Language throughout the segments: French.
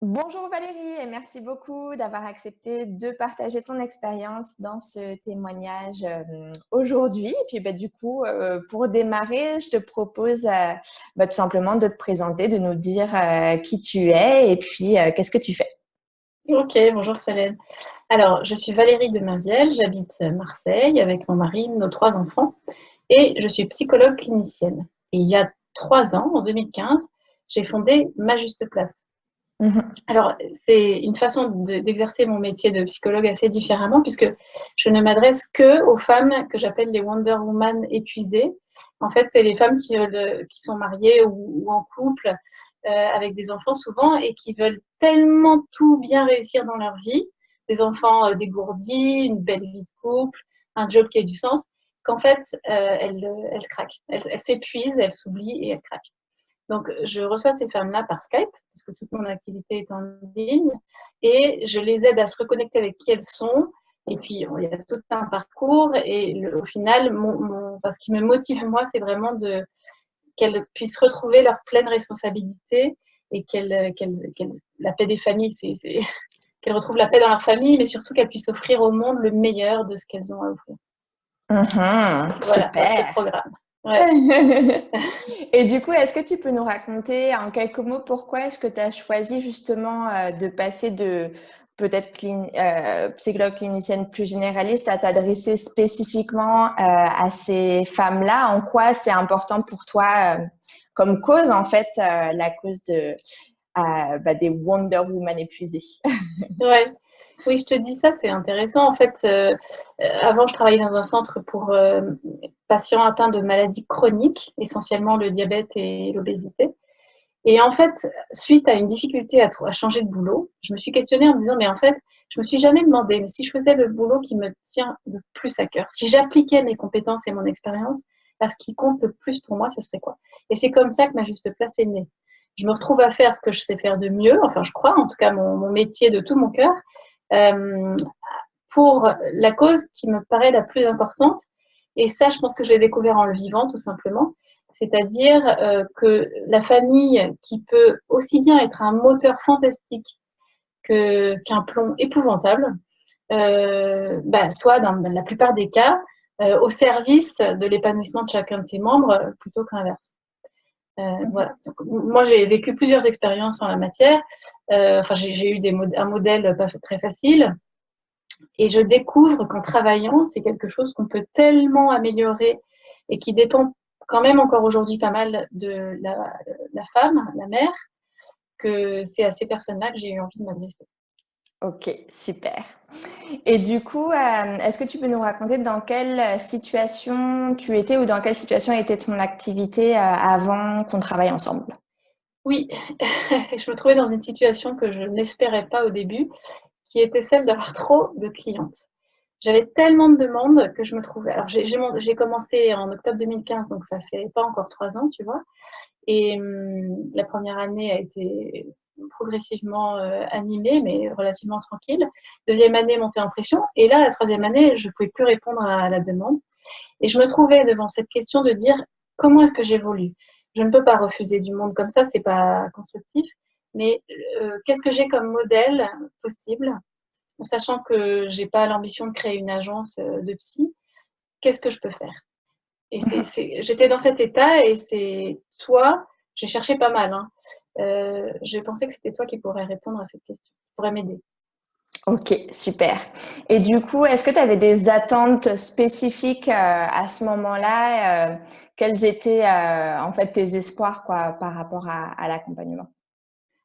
Bonjour Valérie et merci beaucoup d'avoir accepté de partager ton expérience dans ce témoignage aujourd'hui. Et puis du coup, pour démarrer, je te propose tout simplement de te présenter, de nous dire qui tu es et puis qu'est-ce que tu fais. Ok, bonjour Solène. Alors, je suis Valérie de Mainvielle, j'habite Marseille avec mon mari, nos 3 enfants, et je suis psychologue clinicienne. Et il y a 3 ans, en 2015, j'ai fondé Ma Juste Place. Mhm. Alors, c'est une façon d'exercer mon métier de psychologue assez différemment, puisque je ne m'adresse que aux femmes que j'appelle les Wonder Woman épuisées. En fait, c'est les femmes qui sont mariées ou en couple, avec des enfants souvent, et qui veulent tellement tout bien réussir dans leur vie, des enfants dégourdis, une belle vie de couple, un job qui a du sens, qu'en fait, elles craquent. Elles s'épuisent, elles s'oublient et elles craquent. Donc, je reçois ces femmes-là par Skype, parce que toute mon activité est en ligne, et je les aide à se reconnecter avec qui elles sont. Et puis, il y a tout un parcours. Et au final, ce qui me motive, moi, c'est vraiment qu'elles puissent retrouver leur pleine responsabilité et la paix des familles, qu'elles retrouvent la paix dans leur famille, mais surtout qu'elles puissent offrir au monde le meilleur de ce qu'elles ont à offrir. Mhm, Voilà, vaste super. programme. Ouais. Et du coup, est-ce que tu peux nous raconter en quelques mots pourquoi est-ce que tu as choisi justement de passer de peut-être psychologue clinicienne plus généraliste à t'adresser spécifiquement à ces femmes-là? En quoi c'est important pour toi comme cause, en fait, la cause des Wonder Woman épuisées? Ouais. Oui, je te dis ça, c'est intéressant. En fait, avant, je travaillais dans un centre pour patients atteints de maladies chroniques, essentiellement le diabète et l'obésité. Et en fait, suite à une difficulté à changer de boulot, je me suis questionnée en me disant, mais en fait, je me suis jamais demandé, mais si je faisais le boulot qui me tient le plus à cœur, si j'appliquais mes compétences et mon expérience, à ce qui compte le plus pour moi, ce serait quoi? Et c'est comme ça que Ma Juste Place est née. Je me retrouve à faire ce que je sais faire de mieux, enfin je crois, en tout cas mon métier de tout mon cœur, euh, pour la cause qui me paraît la plus importante. Et ça, je pense que je l'ai découvert en le vivant, tout simplement. C'est-à-dire que la famille, qui peut aussi bien être un moteur fantastique qu'un plomb épouvantable, soit dans la plupart des cas au service de l'épanouissement de chacun de ses membres plutôt que l'inverse. Voilà. Donc, moi, j'ai vécu plusieurs expériences en la matière. J'ai eu un modèle pas très facile. Et je découvre qu'en travaillant, c'est quelque chose qu'on peut tellement améliorer et qui dépend quand même encore aujourd'hui pas mal de la femme, la mère, que c'est à ces personnes-là que j'ai eu envie de m'adresser. Ok, super. Et du coup, est-ce que tu peux nous raconter dans quelle situation tu étais ou dans quelle situation était ton activité avant qu'on travaille ensemble? Oui, je me trouvais dans une situation que je n'espérais pas au début, qui était celle d'avoir trop de clientes. J'avais tellement de demandes que je me trouvais. Alors, j'ai commencé en octobre 2015, donc ça fait pas encore 3 ans, tu vois. Et la première année a été progressivement animée, mais relativement tranquille. Deuxième année, montée en pression. Et là, la troisième année, je ne pouvais plus répondre à la demande. Et je me trouvais devant cette question de dire comment est-ce que j'évolue? Je ne peux pas refuser du monde comme ça, c'est pas constructif. Mais qu'est-ce que j'ai comme modèle possible, sachant que j'ai pas l'ambition de créer une agence de psy? Qu'est-ce que je peux faire? Et j'étais dans cet état et c'est toi, j'ai cherché pas mal, hein. J'ai pensé que c'était toi qui pourrais répondre à cette question, qui pourrait m'aider. Ok, super. Et du coup, est-ce que tu avais des attentes spécifiques à ce moment-là? Quels étaient en fait tes espoirs quoi, par rapport à l'accompagnement?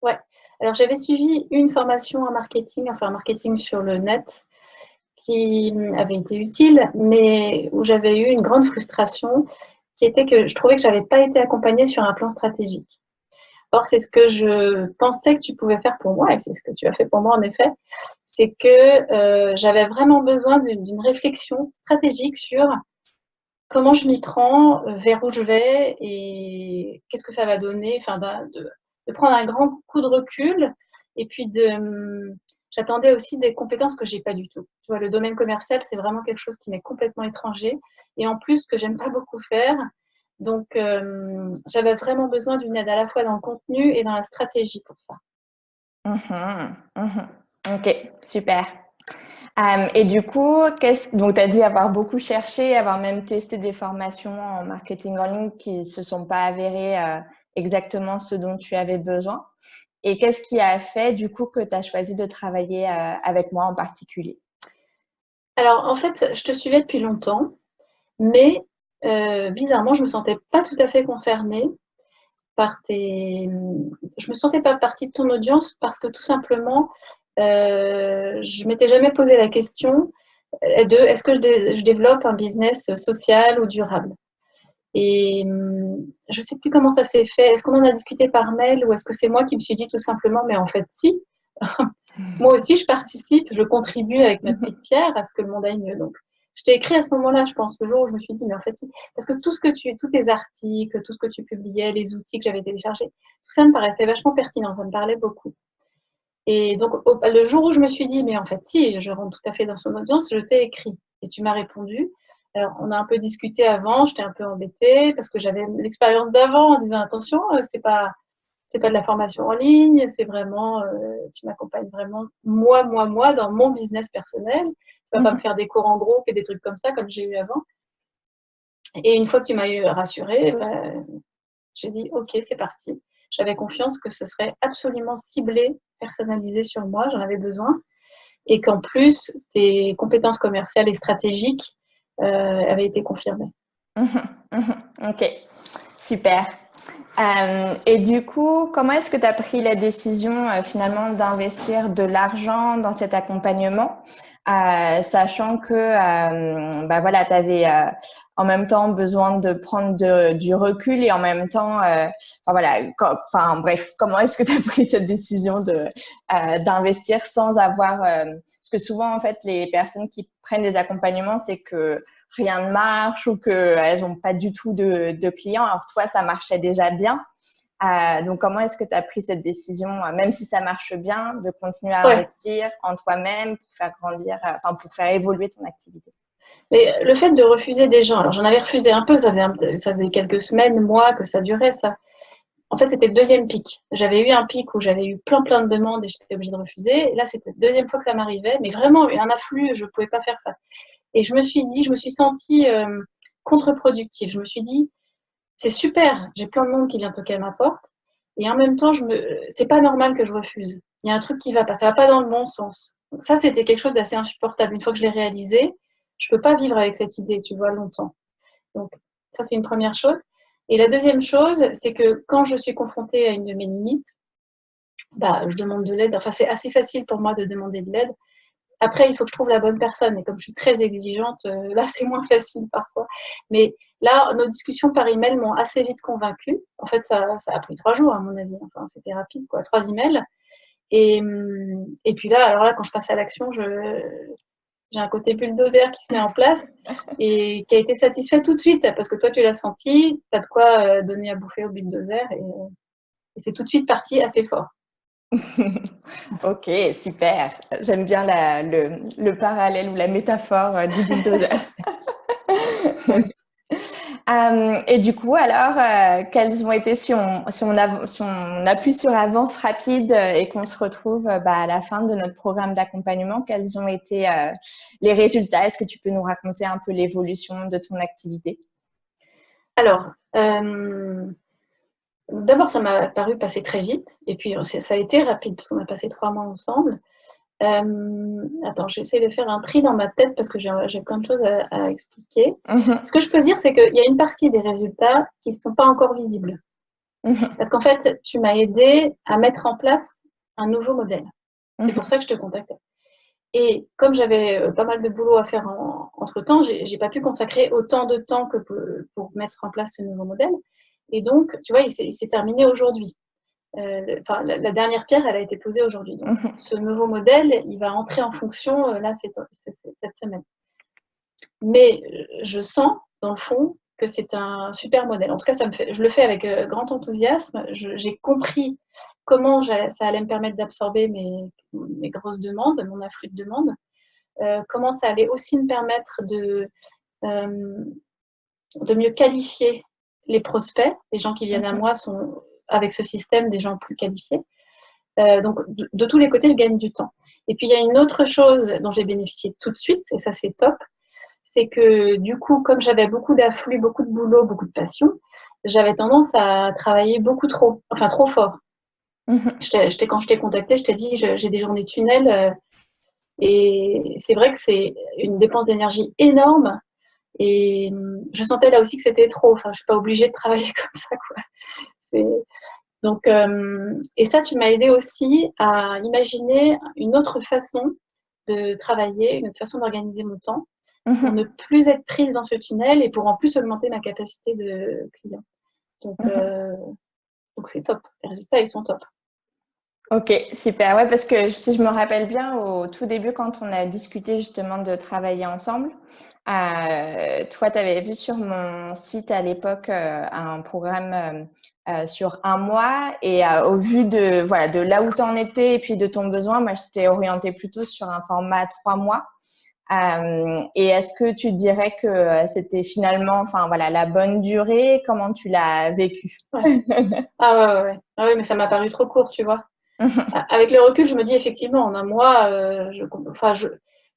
Ouais. Alors j'avais suivi une formation en marketing, enfin marketing sur le net, qui avait été utile, mais où j'avais eu une grande frustration, qui était que je trouvais que j'avais pas été accompagnée sur un plan stratégique. Or, c'est ce que je pensais que tu pouvais faire pour moi, et c'est ce que tu as fait pour moi en effet, c'est que j'avais vraiment besoin d'une réflexion stratégique sur comment je m'y prends, vers où je vais et qu'est-ce que ça va donner, enfin de prendre un grand coup de recul et puis j'attendais aussi des compétences que j'ai pas du tout. Tu vois, le domaine commercial, c'est vraiment quelque chose qui m'est complètement étranger et en plus que j'aime pas beaucoup faire. Donc, j'avais vraiment besoin d'une aide à la fois dans le contenu et dans la stratégie pour ça. Mhm, mhm. Ok, super. Et du coup, donc tu as dit avoir beaucoup cherché, avoir même testé des formations en marketing en ligne qui ne se sont pas avérées exactement ce dont tu avais besoin. Et qu'est-ce qui a fait du coup que tu as choisi de travailler avec moi en particulier? Alors, en fait, je te suivais depuis longtemps, mais bizarrement, je me sentais pas tout à fait concernée par tes. Je me sentais pas partie de ton audience parce que tout simplement, je m'étais jamais posé la question de est-ce que je développe un business social ou durable. Et je sais plus comment ça s'est fait. Est-ce qu'on en a discuté par mail ou est-ce que c'est moi qui me suis dit tout simplement, mais en fait, si. Moi aussi, je participe, je contribue avec ma petite pierre à ce que le monde aille mieux. Donc, je t'ai écrit à ce moment-là, je pense, le jour où je me suis dit, mais en fait, si. Parce que tous tes articles, tout ce que tu publiais, les outils que j'avais téléchargés, tout ça me paraissait vachement pertinent, ça me parlait beaucoup. Et donc, le jour où je me suis dit, mais en fait, si, je rentre tout à fait dans son audience, je t'ai écrit et tu m'as répondu. Alors, on a un peu discuté avant, j'étais un peu embêtée parce que j'avais l'expérience d'avant en disant, attention, c'est pas de la formation en ligne, c'est vraiment, tu m'accompagnes vraiment, moi, dans mon business personnel. Tu vas pas me faire des cours en groupe et des trucs comme ça, comme j'ai eu avant. Et une fois que tu m'as eu rassurée, j'ai dit, OK, c'est parti. J'avais confiance que ce serait absolument ciblé, personnalisé sur moi, j'en avais besoin. Et qu'en plus, tes compétences commerciales et stratégiques avaient été confirmées. Ok, super. Et du coup, comment est-ce que tu as pris la décision finalement d'investir de l'argent dans cet accompagnement, sachant que bah voilà, tu avais en même temps besoin de prendre du recul et en même temps, voilà, bref, comment est-ce que tu as pris cette décision d'investir sans avoir, parce que souvent en fait les personnes qui prennent des accompagnements, c'est que rien ne marche ou qu'elles n'ont pas du tout de clients. Alors, toi, ça marchait déjà bien. Donc, comment est-ce que tu as pris cette décision, même si ça marche bien, de continuer à Ouais. investir en toi-même pour faire grandir, pour faire évoluer ton activité? Mais le fait de refuser des gens, alors j'en avais refusé un peu, ça faisait quelques semaines, mois que ça durait, ça. En fait, c'était le deuxième pic. J'avais eu un pic où j'avais eu plein de demandes et j'étais obligée de refuser. Et là, c'était la deuxième fois que ça m'arrivait, mais vraiment un afflux, je ne pouvais pas faire face. Et je me suis sentie contre-productive. Je me suis dit, c'est super, j'ai plein de monde qui vient toquer à ma porte. Et en même temps, c'est pas normal que je refuse. Il y a un truc qui va pas, ça va pas dans le bon sens. Donc ça, c'était quelque chose d'assez insupportable. Une fois que je l'ai réalisé, je peux pas vivre avec cette idée, tu vois, longtemps. Donc ça, c'est une première chose. Et la deuxième chose, c'est que quand je suis confrontée à une de mes limites, je demande de l'aide. Enfin, c'est assez facile pour moi de demander de l'aide. Après, il faut que je trouve la bonne personne. Et comme je suis très exigeante, là, c'est moins facile parfois. Mais là, nos discussions par email m'ont assez vite convaincue. En fait, ça a pris 3 jours, à mon avis. Enfin, c'était rapide, quoi. 3 emails. Et puis là, alors là, quand je passe à l'action, j'ai un côté bulldozer qui se met en place et qui a été satisfait tout de suite. Parce que toi, tu l'as senti, tu as de quoi donner à bouffer au bulldozer. Et c'est tout de suite parti assez fort. Ok, super. J'aime bien le parallèle ou la métaphore du bulldozer. Et du coup, alors, quels ont été, si on appuie sur avance rapide et qu'on se retrouve à la fin de notre programme d'accompagnement, quels ont été les résultats? Est-ce que tu peux nous raconter un peu l'évolution de ton activité? Alors, d'abord, ça m'a paru passer très vite. Et puis, ça a été rapide parce qu'on a passé 3 mois ensemble. Attends, j'essaie de faire un tri dans ma tête parce que j'ai plein de choses à expliquer. Ce que je peux dire, c'est qu'il y a une partie des résultats qui ne sont pas encore visibles. Parce qu'en fait, tu m'as aidé à mettre en place un nouveau modèle. C'est pour ça que je te contactais. Et comme j'avais pas mal de boulot à faire entre-temps, j'ai pas pu consacrer autant de temps que pour mettre en place ce nouveau modèle. Et donc, tu vois, il s'est terminé aujourd'hui. La dernière pierre, elle a été posée aujourd'hui. Donc, ce nouveau modèle, il va entrer en fonction là, cette semaine. Mais je sens, dans le fond, que c'est un super modèle. En tout cas, je le fais avec grand enthousiasme. J'ai compris comment ça allait me permettre d'absorber mes grosses demandes, mon afflux de demandes. Comment ça allait aussi me permettre de mieux qualifier les prospects. Les gens qui viennent à moi sont, avec ce système, des gens plus qualifiés. Donc, de tous les côtés, je gagne du temps. Et puis, il y a une autre chose dont j'ai bénéficié tout de suite, et ça, c'est top, c'est que du coup, comme j'avais beaucoup d'afflux, beaucoup de boulot, beaucoup de passion, j'avais tendance à travailler beaucoup trop, enfin trop fort. Quand je t'ai contacté, je t'ai dit, j'ai des journées tunnel, et c'est vrai que c'est une dépense d'énergie énorme. Et je sentais là aussi que c'était trop. Enfin, je suis pas obligée de travailler comme ça, quoi. Donc, et ça, tu m'as aidé aussi à imaginer une autre façon de travailler, une autre façon d'organiser mon temps pour ne plus être prise dans ce tunnel et pour en plus augmenter ma capacité de client. Donc c'est top. Les résultats, ils sont top. Ok, super. Ouais, parce que si je me rappelle bien, au tout début, quand on a discuté justement de travailler ensemble, toi, tu avais vu sur mon site à l'époque un programme sur un mois et au vu de, voilà, de là où tu en étais et puis de ton besoin, moi, je t'ai orientée plutôt sur un format 3 mois. Et est-ce que tu dirais que c'était finalement, enfin voilà, la bonne durée? Comment tu l'as vécu? Ouais. Ah ouais. Ah ouais, mais ça m'a paru trop court, tu vois. Avec le recul, je me dis effectivement, en un mois, je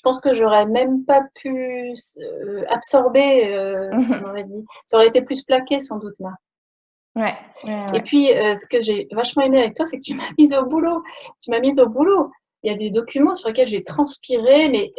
pense que j'aurais même pas pu absorber ce qu'on m'aurait dit. Ça aurait été plus plaqué sans doute là. Ouais. Et puis, ce que j'ai vachement aimé avec toi, c'est que tu m'as mise au boulot. Tu m'as mise au boulot. Il y a des documents sur lesquels j'ai transpiré, mais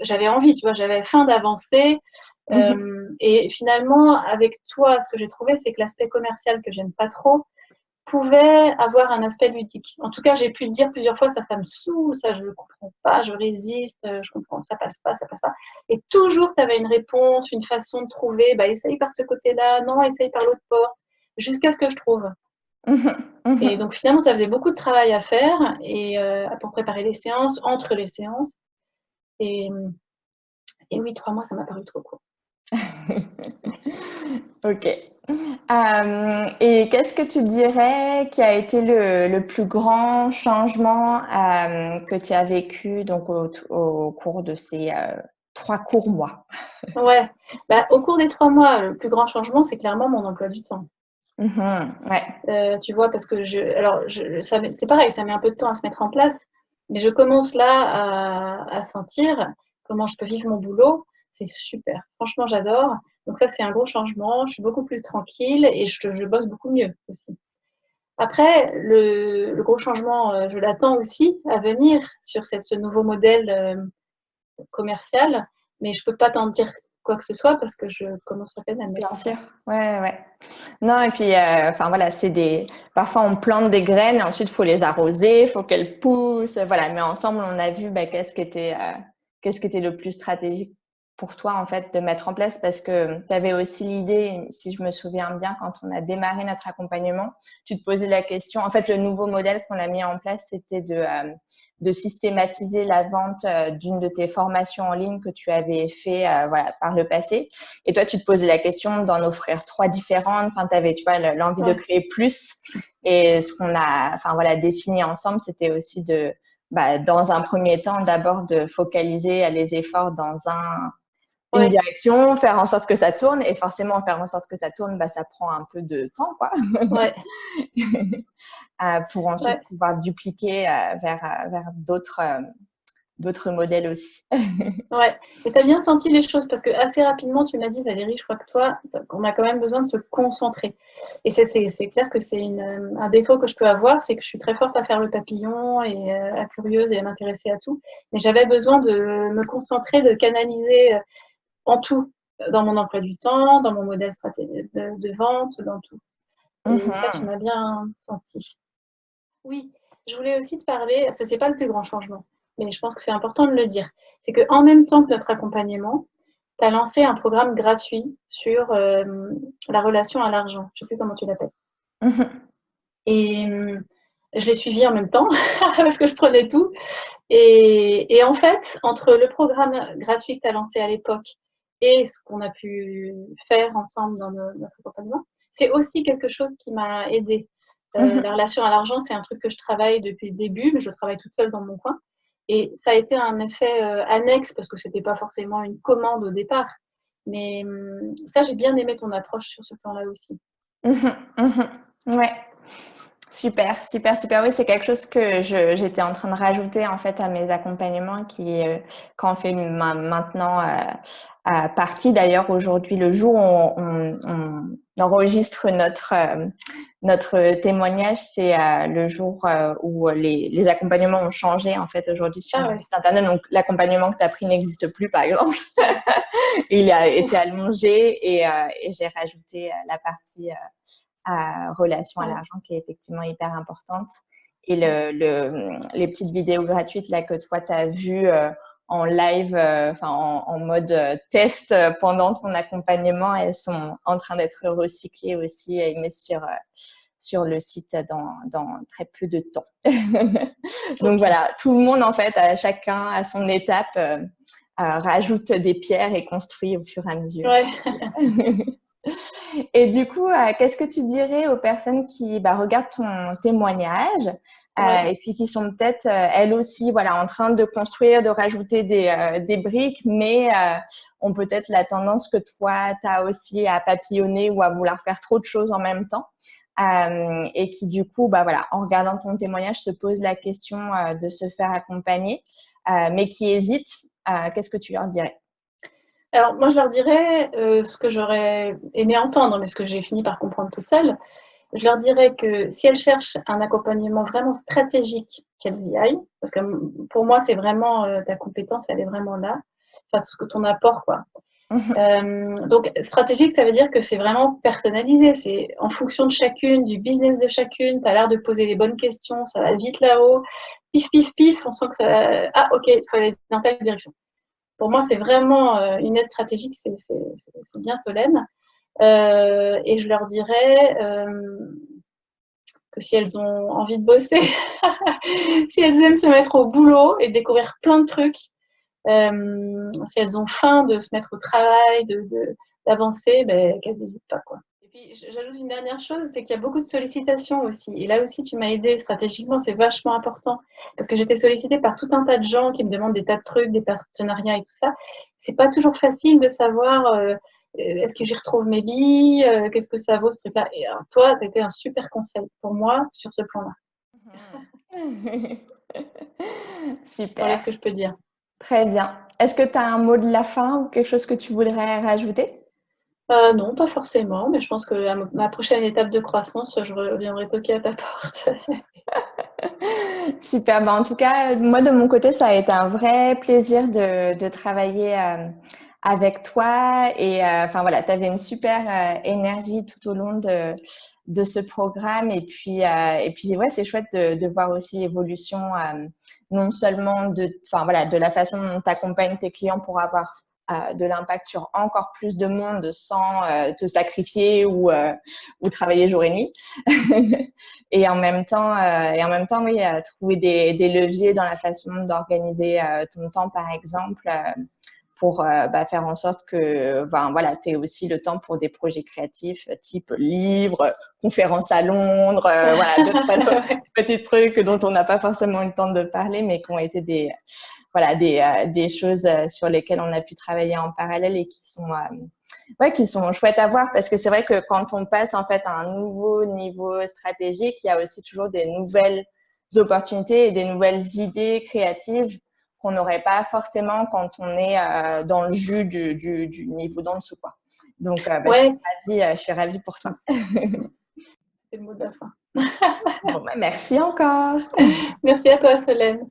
j'avais envie, tu vois, j'avais faim d'avancer. Et finalement, avec toi, ce que j'ai trouvé, c'est que l'aspect commercial que j'aime pas trop pouvait avoir un aspect ludique. En tout cas, j'ai pu te dire plusieurs fois, ça me saoule, ça, je ne comprends pas, je résiste, je comprends, ça passe pas, ça passe pas. Et toujours, tu avais une réponse, une façon de trouver, bah, essaye par ce côté-là, non, essaye par l'autre porte, jusqu'à ce que je trouve. Et donc, finalement, ça faisait beaucoup de travail à faire et pour préparer les séances, entre les séances. Et oui, 3 mois, ça m'a paru trop court. Ok. Et qu'est-ce que tu dirais qui a été le plus grand changement que tu as vécu donc, au cours de ces 3 courts mois? Ouais, bah, au cours des 3 mois, le plus grand changement, c'est clairement mon emploi du temps. Ouais. Tu vois, parce que c'est pareil, ça met un peu de temps à se mettre en place, mais je commence là à sentir comment je peux vivre mon boulot. C'est super. Franchement, j'adore. Donc ça, c'est un gros changement. Je suis beaucoup plus tranquille et je bosse beaucoup mieux aussi. Après, le gros changement, je l'attends aussi à venir sur ce nouveau modèle commercial, mais je peux pas t'en dire quoi que ce soit parce que je commence à peine à le mettre Bien en sûr, place. ouais. Non, et puis, enfin voilà, parfois on plante des graines et ensuite il faut les arroser, il faut qu'elles poussent, voilà. Mais ensemble, on a vu qu'est-ce qui était le plus stratégique pour toi en fait de mettre en place parce que tu avais aussi l'idée, si je me souviens bien, quand on a démarré notre accompagnement, tu te posais la question. En fait, le nouveau modèle qu'on a mis en place, c'était de systématiser la vente d'une de tes formations en ligne que tu avais fait voilà, par le passé. Et toi, tu te posais la question d'en offrir 3 différentes. Enfin, tu avais, tu vois, l'envie de créer plus. Et ce qu'on a, enfin voilà, défini ensemble, c'était aussi dans un premier temps, d'abord de focaliser les efforts dans une direction, faire en sorte que ça tourne. Et forcément, faire en sorte que ça tourne, ça prend un peu de temps, quoi. Ouais. Pour ensuite pouvoir dupliquer vers d'autres modèles aussi. Ouais, et tu as bien senti les choses parce que assez rapidement, tu m'as dit, Valérie, je crois que toi, on a quand même besoin de se concentrer. Et c'est clair que c'est un défaut que je peux avoir, c'est que je suis très forte à faire le papillon et à curieuse et à m'intéresser à tout. Mais j'avais besoin de me concentrer, de canaliser en tout, dans mon emploi du temps, dans mon modèle stratégique de vente, dans tout. Et ça, tu m'as bien senti. Oui, je voulais aussi te parler, ça c'est pas le plus grand changement, mais je pense que c'est important de le dire. C'est qu'en même temps que notre accompagnement, tu as lancé un programme gratuit sur la relation à l'argent. Je ne sais plus comment tu l'appelles. Et je l'ai suivi en même temps parce que je prenais tout. Et en fait, entre le programme gratuit que tu as lancé à l'époque et ce qu'on a pu faire ensemble dans notre accompagnement, c'est aussi quelque chose qui m'a aidée. La relation à l'argent, c'est un truc que je travaille depuis le début, mais je travaille toute seule dans mon coin. Et ça a été un effet annexe parce que ce n'était pas forcément une commande au départ. Mais ça, j'ai bien aimé ton approche sur ce plan-là aussi. Ouais. Super, super, super. Oui, c'est quelque chose que j'étais en train de rajouter en fait à mes accompagnements qui, quand on fait maintenant partie. D'ailleurs, aujourd'hui, le jour où on enregistre notre témoignage, c'est le jour où les accompagnements ont changé en fait aujourd'hui sur le site internet. Donc, l'accompagnement que tu as pris n'existe plus, par exemple. Il a été allongé et j'ai rajouté la partie relation à l'argent qui est effectivement hyper importante. Et les petites vidéos gratuites là que toi, tu as vues en live, en mode test pendant ton accompagnement, elles sont en train d'être recyclées aussi et mises sur le site dans très peu de temps. Donc voilà, tout le monde en fait, chacun à son étape, rajoute des pierres et construit au fur et à mesure. Ouais. Et du coup, qu'est-ce que tu dirais aux personnes qui regardent ton témoignage et puis qui sont peut-être elles aussi en train de construire, de rajouter des briques, mais ont peut-être la tendance que toi, tu as aussi à papillonner ou à vouloir faire trop de choses en même temps et qui du coup, en regardant ton témoignage, se posent la question de se faire accompagner, mais qui hésitent. Qu'est-ce que tu leur dirais ? Alors, moi, je leur dirais ce que j'aurais aimé entendre, mais ce que j'ai fini par comprendre toute seule. Je leur dirais que si elles cherchent un accompagnement vraiment stratégique, qu'elles y aillent. Parce que pour moi, c'est vraiment ta compétence, elle est vraiment là. Enfin, ce que ton apport, quoi. Donc, stratégique, ça veut dire que c'est vraiment personnalisé. C'est en fonction de chacune, du business de chacune. Tu as l'air de poser les bonnes questions, ça va vite là-haut. Pif, pif, pif, on sent que ça… Ah, ok, il faut aller dans telle direction. Pour moi, c'est vraiment une aide stratégique, c'est bien Solène. Et je leur dirais que si elles ont envie de bosser, si elles aiment se mettre au boulot et découvrir plein de trucs, si elles ont faim de se mettre au travail, d'avancer, qu'elles n'hésitent pas, quoi. Et puis, j'ajoute une dernière chose, c'est qu'il y a beaucoup de sollicitations aussi. Et là aussi, tu m'as aidée stratégiquement, c'est vachement important. Parce que j'étais sollicitée par tout un tas de gens qui me demandent des tas de trucs, des partenariats et tout ça. C'est pas toujours facile de savoir est-ce que j'y retrouve mes billes, qu'est-ce que ça vaut ce truc-là. Et alors, toi, tu as été un super conseil pour moi sur ce plan-là. Super. Voilà ce que je peux dire. Très bien. Est-ce que tu as un mot de la fin ou quelque chose que tu voudrais rajouter ? Non, pas forcément, mais je pense que à ma prochaine étape de croissance, je reviendrai toquer à ta porte. Super. En tout cas, moi, de mon côté, ça a été un vrai plaisir de travailler avec toi. Et tu avais une super énergie tout au long de ce programme. Et puis c'est chouette de voir aussi l'évolution, non seulement de la façon dont tu accompagnes tes clients pour avoir de l'impact sur encore plus de monde sans te sacrifier ou travailler jour et nuit. Et en même temps, oui, trouver des leviers dans la façon d'organiser ton temps, par exemple, pour faire en sorte que tu aies aussi le temps pour des projets créatifs type livre, conférence à Londres, d'autres petits trucs dont on n'a pas forcément eu le temps de parler, mais qui ont été des choses sur lesquelles on a pu travailler en parallèle et qui sont chouettes à voir, parce que c'est vrai que quand on passe en fait à un nouveau niveau stratégique, il y a aussi toujours des nouvelles opportunités et des nouvelles idées créatives qu'on n'aurait pas forcément quand on est dans le jus du niveau d'en dessous, quoi. Donc, je suis ravie pour toi. C'est le mot de la fin. Bon, merci encore. Merci à toi, Solène.